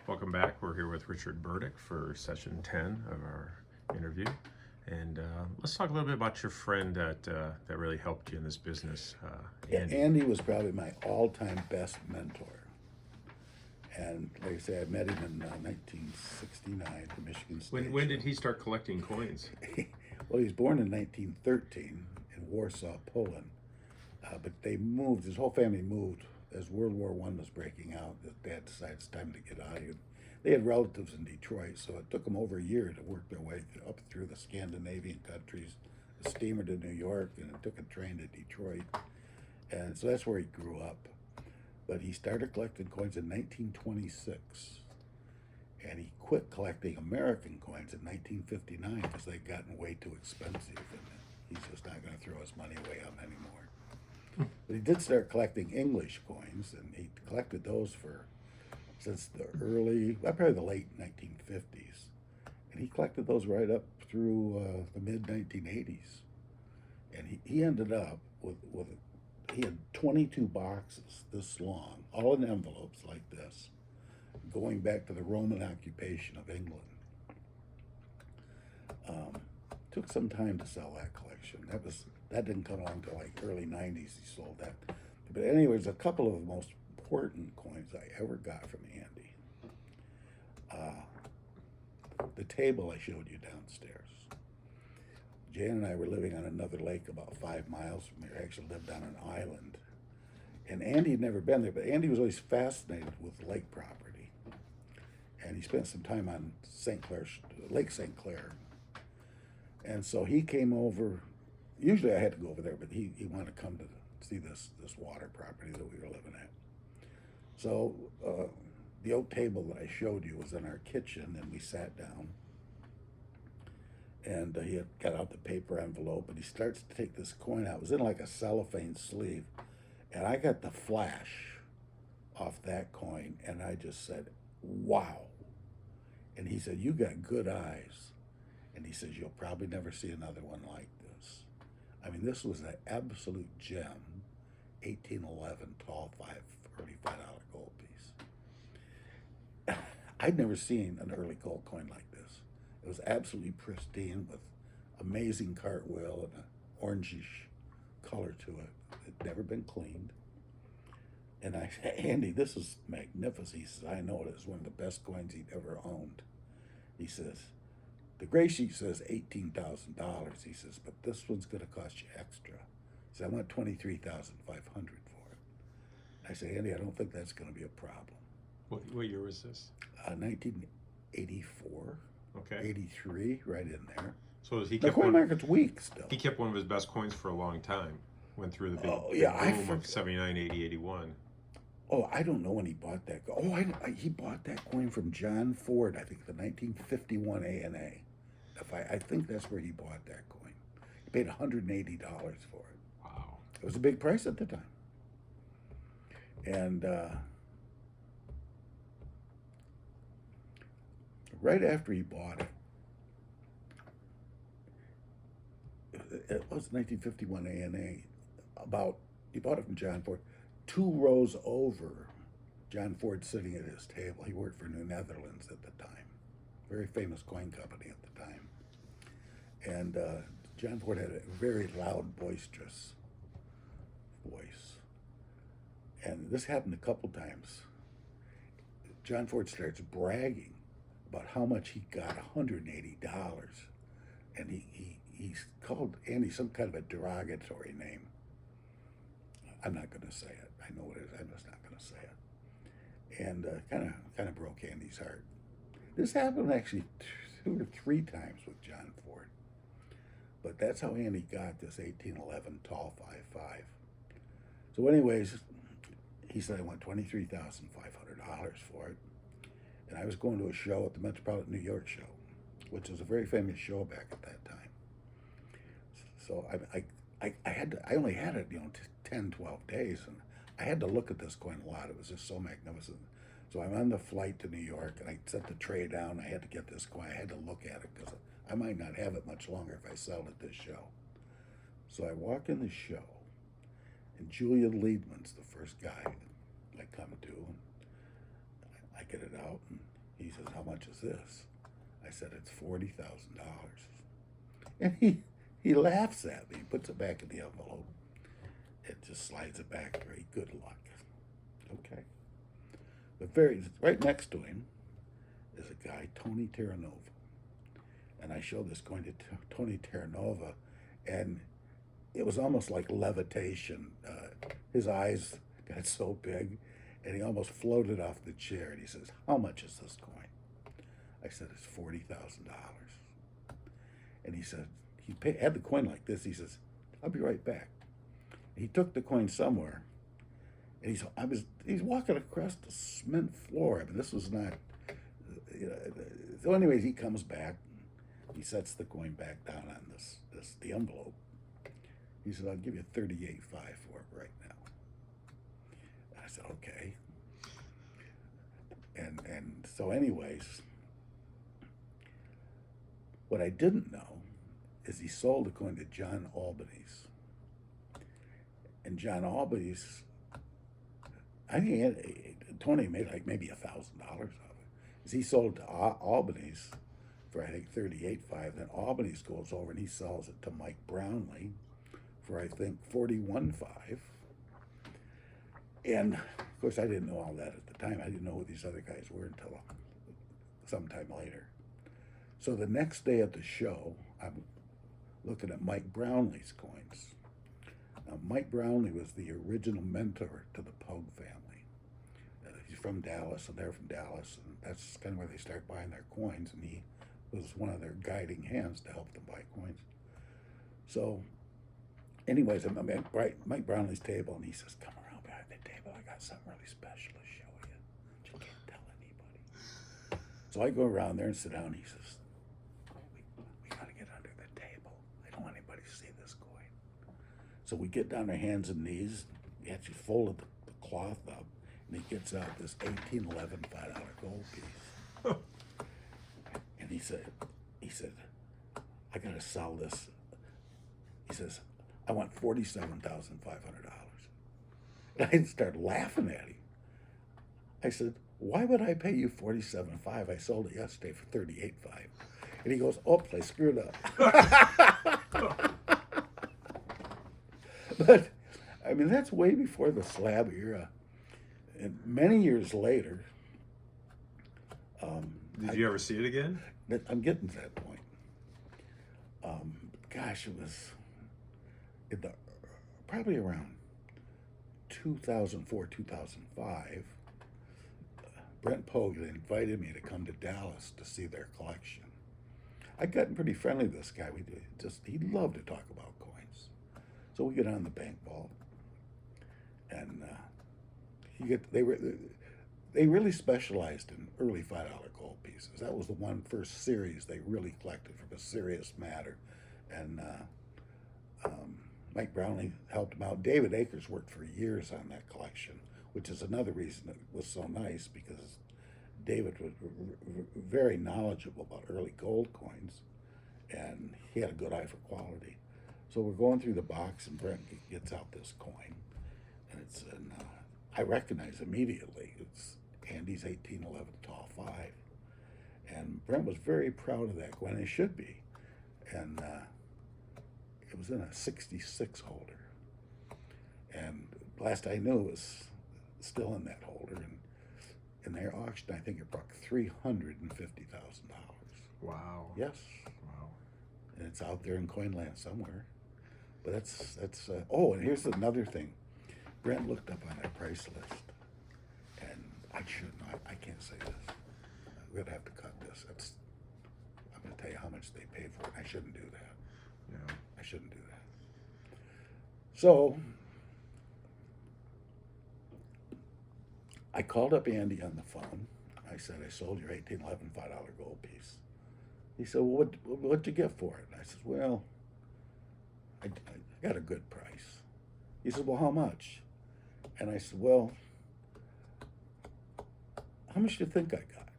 Welcome back. We're here with Richard Burdick for session 10 of our interview. And let's talk a little bit about your friend that really helped you in this business, Andy. Andy was probably my all-time best mentor. And like I say, I met him in 1969 at the Michigan State When Show. did he start collecting coins? Well, he was born in 1913 in Warsaw, Poland. But they moved, his whole family moved as World War I was breaking out. His dad decided it's time to get out of here. They had relatives in Detroit, so it took them over a year to work their way up through the Scandinavian countries, a steamer to New York, and it took a train to Detroit. And so that's where he grew up. But he started collecting coins in 1926, and he quit collecting American coins in 1959 because they'd gotten way too expensive, and he's just not going to throw his money away on them anymore. But he did start collecting English coins, and he collected those since the probably the late 1950s, and he collected those right up through the mid 1980s, and he ended up with he had 22 boxes this long, all in envelopes like this, going back to the Roman occupation of England. Took some time to sell that collection. That didn't come along until like early '90s. He sold that. But anyways, a couple of the most important coins I ever got from Andy. The table I showed you downstairs. Jan and I were living on another lake about 5 miles from here. Actually lived on an island. And Andy had never been there, but Andy was always fascinated with lake property. And he spent some time on Lake St. Clair. And so he came over. Usually I had to go over there, but he wanted to come to see this water property that we were living at. So the oak table that I showed you was in our kitchen, and we sat down. And he had got out the paper envelope, and he starts to take this coin out. It was in like a cellophane sleeve. And I got the flash off that coin, and I just said, wow. And he said, you got good eyes. And he says, you'll probably never see another one like this. I mean, this was an absolute gem, 1811 tall early $5 gold piece. I'd never seen an early gold coin like this. It was absolutely pristine with amazing cartwheel and an orangish color to it. It'd never been cleaned. And I said, Andy, this is magnificent. He says, I know it is one of the best coins he'd ever owned. He says, the gray sheet says $18,000. He says, but this one's going to cost you extra. He said, I want $23,500 for it. I say, Andy, I don't think that's going to be a problem. What year was this? 1984, Okay. 83, right in there. So he The kept coin one. market's weak still. He kept one of his best coins for a long time. Went through the big, Oh, big yeah, I boom forgot. of 79, 80, 81. Oh, I don't know when he bought that. He bought that coin from John Ford, I think, the 1951 ANA. I think that's where he bought that coin. He paid $180 for it. Wow. It was a big price at the time. And right after he bought it, it was 1951 ANA. He bought it from John Ford. 2 rows over, John Ford sitting at his table. He worked for New Netherlands at the time, very famous coin company at the time. And John Ford had a very loud, boisterous voice. And this happened a couple times. John Ford starts bragging about how much he got, $180. And he called Andy some kind of a derogatory name. I'm not going to say it. I know what it is. I'm just not going to say it. And kind of broke Andy's heart. This happened actually 2 or 3 times with John Ford. But that's how Andy got this 1811 tall 5.5. So anyways, he said, I want $23,500 for it. And I was going to a show at the Metropolitan New York show, which was a very famous show back at that time. So I only had it, 10, 12 days, and I had to look at this coin a lot. It was just so magnificent. So I'm on the flight to New York, and I set the tray down. I had to get this coin. I had to look at it because I might not have it much longer if I sell it at this show. So I walk in the show, and Julian Liedman's the first guy I come to. And I get it out, and He says, how much is this? I said, it's $40,000. And he laughs at me, puts it back in the envelope. It just slides it back. Very good luck. Okay. But right next to him is a guy, Tony Terranova. And I showed this coin to Tony Terranova, and it was almost like levitation. His eyes got so big, and he almost floated off the chair. And he says, how much is this coin? I said, it's $40,000. And he said, had the coin like this. He says, I'll be right back. He took the coin somewhere, and he's walking across the cement floor. I mean, this was not. So, anyways, he comes back. He sets the coin back down on the envelope. He said, I'll give you $38,500 for it right now. And I said, okay. And so, anyways, what I didn't know is he sold the coin to John Albanese. And John Albanese, I think Tony made like maybe $1,000 of it. He sold to Albanese for I think $38,500. Then Albanese goes over and he sells it to Mike Brownlee for I think $41,500. And of course I didn't know all that at the time. I didn't know who these other guys were until sometime later. So the next day at the show, I'm looking at Mike Brownlee's coins. Now, Mike Brownlee was the original mentor to the Pogue family. He's from Dallas, and they're from Dallas, and that's kind of where they start buying their coins, and he was one of their guiding hands to help them buy coins. So, anyways, I'm at Mike Brownlee's table, and he says, come around behind the table. I got something really special to show you. But you can't tell anybody. So I go around there and sit down, and he says, we got to get under the table. I don't want anybody to see this coin. So we get down our hands and knees. He actually folded the cloth up, and he gets out this 1811 $5 gold piece. And he said, I gotta sell this. He says, I want $47,500. And I started laughing at him. I said, why would I pay you $47,500? I sold it yesterday for $38,500. And he goes, oops, I screwed up. But, I mean, that's way before the slab era. And many years later... Did you ever see it again? I'm getting to that point. Gosh, it was probably around 2004, 2005. Brent Pogue invited me to come to Dallas to see their collection. I'd gotten pretty friendly with this guy. He loved to talk about coins. So we get on the bank vault, and they really specialized in early $5 gold pieces. That was the first series they really collected from a serious matter, and Mike Brownlee helped him out. David Akers worked for years on that collection, which is another reason it was so nice, because David was very knowledgeable about early gold coins, and he had a good eye for quality. So we're going through the box, and Brent gets out this coin, and I recognize immediately it's Andy's 1811 tall 5. And Brent was very proud of that coin, and it should be. And it was in a 66 holder. And last I knew, it was still in that holder. And in their auction, I think it brought $350,000. Wow. Yes. Wow. And it's out there in Coinland somewhere. But that's oh, and here's another thing. Brent looked up on that price list, and I can't say this. We're gonna have to cut this. I'm gonna tell you how much they paid for it. I shouldn't do that. Yeah. I shouldn't do that. So I called up Andy on the phone. I said, I sold your 1811 $5 gold piece. He said, well, what'd you get for it? And I said, well, I got a good price. He said, well, how much? And I said, well, how much do you think I got?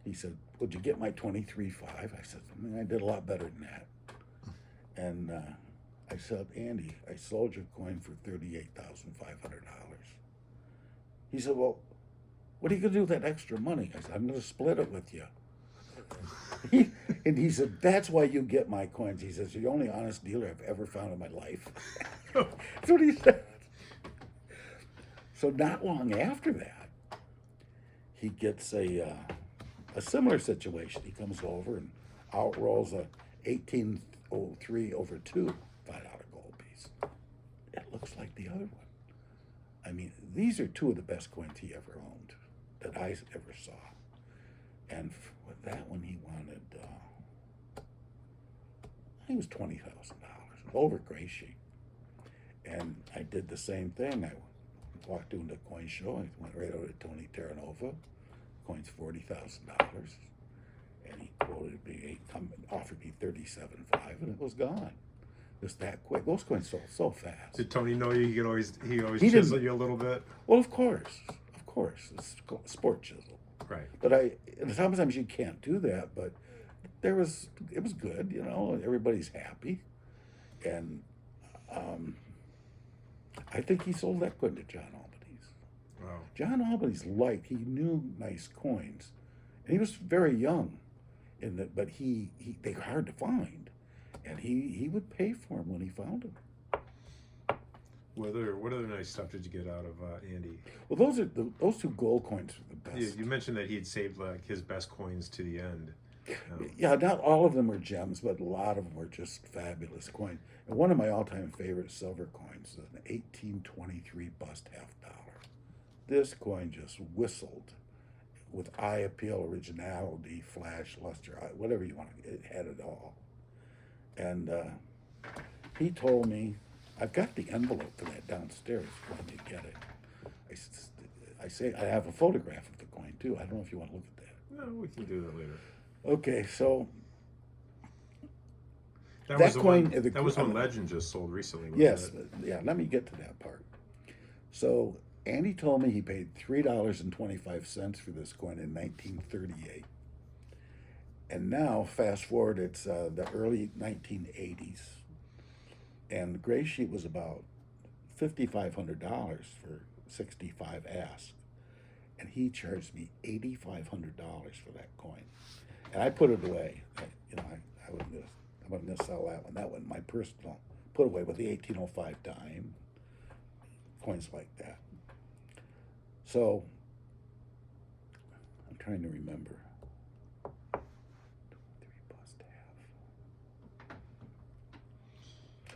He said, would you get my 23.5? I said, I did a lot better than that. And I said, Andy, I sold your coin for $38,500. He said, well, what are you going to do with that extra money? I said, I'm going to split it with you. And he said, that's why you get my coins. He says, you're the only honest dealer I've ever found in my life. That's what he said. So not long after that, he gets a similar situation. He comes over and out rolls a 1803 over 2 $5 gold piece. It looks like the other one. I mean, these are two of the best coins he ever owned that I ever saw. And with that one, he wanted, I think it was $20,000 over gray sheet. And I did the same thing. I walked into a coin show. I went right over to Tony Terranova. Coin's $40,000. And he quoted me, offered me $37,500, and it was gone. Just that quick. Those coins sold so fast. Did Tony know you? He always He chisel didn't. you a little bit? Well, of course. It's sport chisel. Right. But sometimes you can't do that, but it was good, you know, everybody's happy. And I think he sold that coin to John Albany's. Wow. John Albany's he knew nice coins. And he was very young, but they were hard to find. And he would pay for them when he found them. What other nice stuff did you get out of Andy? Well, those two gold coins are the best. You mentioned that he had saved like his best coins to the end. Yeah, not all of them were gems, but a lot of them were just fabulous coins. And one of my all-time favorite silver coins is an 1823 bust $50. This coin just whistled with eye appeal, originality, flash, luster, whatever you want. It had it all. And he told me, I've got the envelope for that downstairs when you get it. I say I have a photograph of the coin too. I don't know if you want to look at that. No, we can do that later. Okay, so That was coin. one Legend just sold recently. Yes, yeah. Let me get to that part. So Andy told me he paid $3.25 for this coin in 1938, and now fast forward, it's the early 1980s, and the gray sheet was about $5,500 for 65 ask, and he charged me $8,500 for that coin, and I put it away. I wasn't gonna sell that one. That one, my personal put away with the 1805 dime, coins like that. So I'm trying to remember. 3 bust half.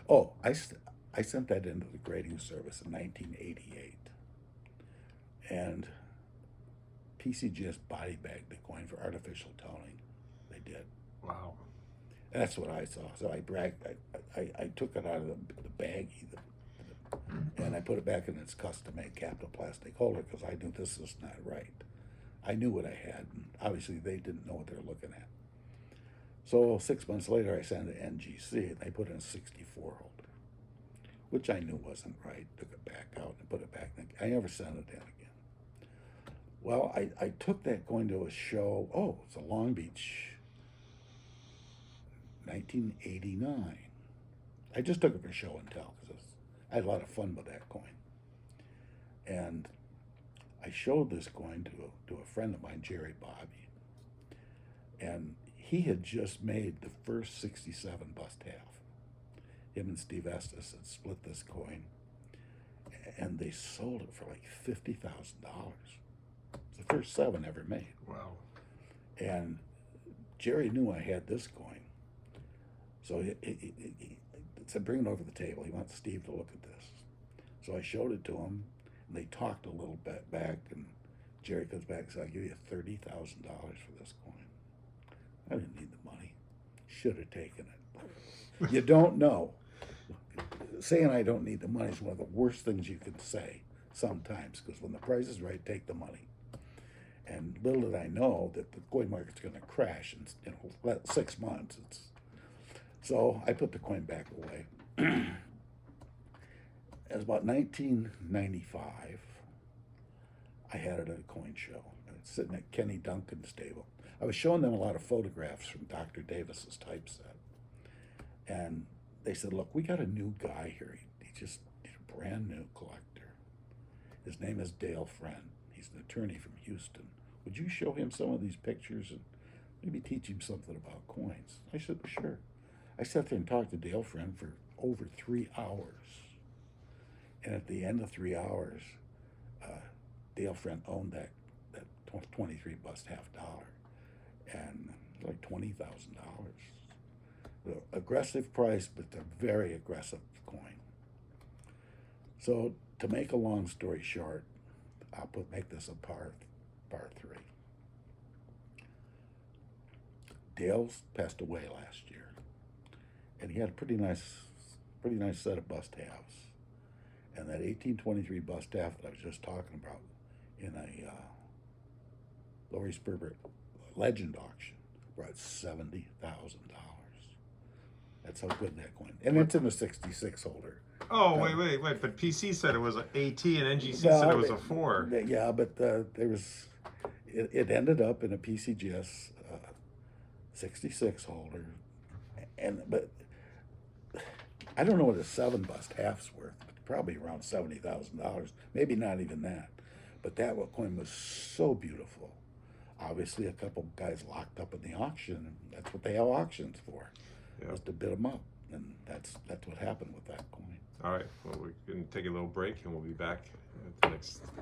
Oh, I sent that into the grading service in 1988, and PCGS body bagged the coin for artificial toning. They did. Wow. And that's what I saw. So I bragged. I took it out of the baggie, and I put it back in its custom-made capital plastic holder because I knew this was not right. I knew what I had, and obviously they didn't know what they were looking at. So 6 months later, I sent it to NGC, and they put in a 64 holder, which I knew wasn't right. Took it back out and put it back in. I never sent it in again. Well, I took that coin to a show. Oh, it's a Long Beach, 1989. I just took it for show and tell because I had a lot of fun with that coin. And I showed this coin to a friend of mine, Jerry Bobby. And he had just made the first 67 bust half. Him and Steve Estes had split this coin. And they sold it for like $50,000. It's the first 7 ever made. Wow. And Jerry knew I had this coin. So he said, bring it over the table. He wants Steve to look at this. So I showed it to him, and they talked a little bit back, and Jerry comes back and said, I'll give you $30,000 for this coin. I didn't need the money. Should have taken it. You don't know. Saying I don't need the money is one of the worst things you can say sometimes, because when the price is right, take the money. And little did I know that the coin market's going to crash in 6 months. So I put the coin back away. It was about 1995. I had it at a coin show. I was sitting at Kenny Duncan's table. I was showing them a lot of photographs from Dr. Davis's typeset. And they said, look, we got a new guy here. He's a brand new collector. His name is Dale Friend. He's an attorney from Houston. Would you show him some of these pictures and maybe teach him something about coins? I said, sure. I sat there and talked to Dale Friend for over 3 hours. And at the end of 3 hours, Dale Friend owned that 23 bust half dollar, and like $20,000. The aggressive price, but the very aggressive coin. So to make a long story short, I'll make this a part 3. Dale's passed away last year, and he had a pretty nice set of bust halves. And that 1823 bust half that I was just talking about in a Laurie Sperber legend auction brought $70,000. That's how good that coin. And it's in the 66 holder. Oh, wait. But PC said it was an AT and NGC said it was a 4. Yeah, but it ended up in a PCGS 66 holder. But I don't know what a 7 bust half's worth, but probably around $70,000. Maybe not even that. But that coin was so beautiful. Obviously, a couple guys locked up in the auction, and that's what they have auctions for, was to bid them up. And that's what happened with that coin. All right. Well, we can take a little break, and we'll be back at the next